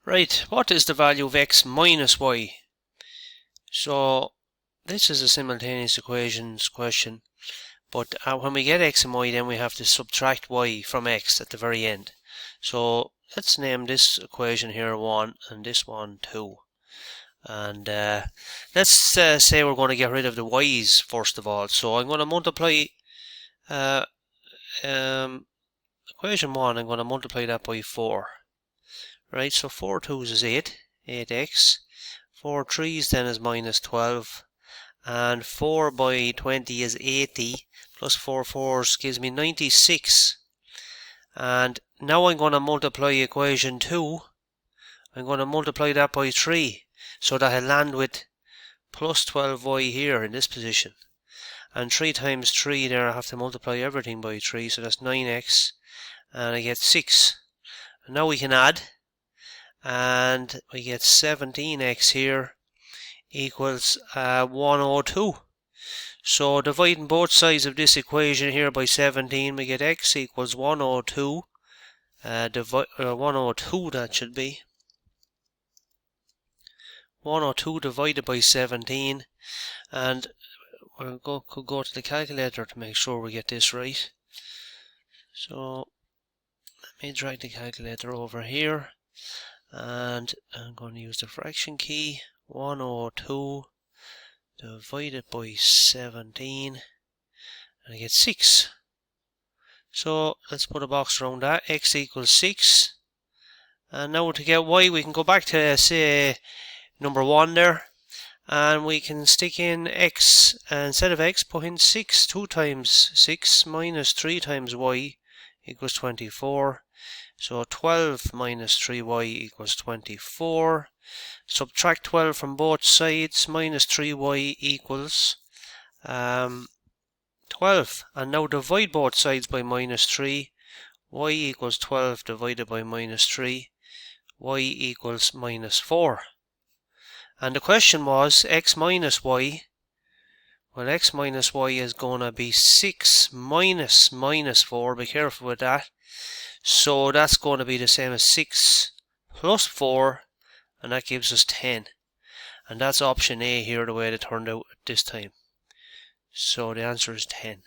Right, what is the value of x minus y? So this is a simultaneous equations question, but when we get x and y, then we have to subtract y from x at the very end. So let's name this equation here 1 and this one 2. And let's say we're going to get rid of the y's first of all. So I'm going to multiply equation 1, I'm going to multiply that by 4. Right, so 4 2s is 8x. 4 3s then is minus 12. And 4 by 20 is 80. Plus 4 4s gives me 96. And now I'm going to multiply equation 2. I'm going to multiply that by 3. So that I land with plus 12y here in this position. And 3 times 3 there, I have to multiply everything by 3. So that's 9x. And I get 6. And now we can add. And we get 17x here equals 102. So dividing both sides of this equation here by 17, we get x equals 102. 102 that should be. 102 divided by 17. And we'll go to the calculator to make sure we get this right. So let me drag the calculator over here. And I'm going to use the fraction key. 102 divided by 17, and I get 6. So let's put a box around that. X equals 6. And now to get y, we can go back to say number 1 there, and we can stick in x, and instead of x put in 6. 2 times 6 minus 3 times y equals 24. So 12 minus 3y equals 24. Subtract 12 from both sides. Minus 3y equals 12. And now divide both sides by minus 3. Y equals 12 divided by minus 3. Y equals minus 4. And the question was x minus y. Well, x minus y is going to be 6 minus minus 4. Be careful with that. So that's going to be the same as 6 plus 4, and that gives us 10. And that's option A here, the way it turned out this time. So the answer is 10.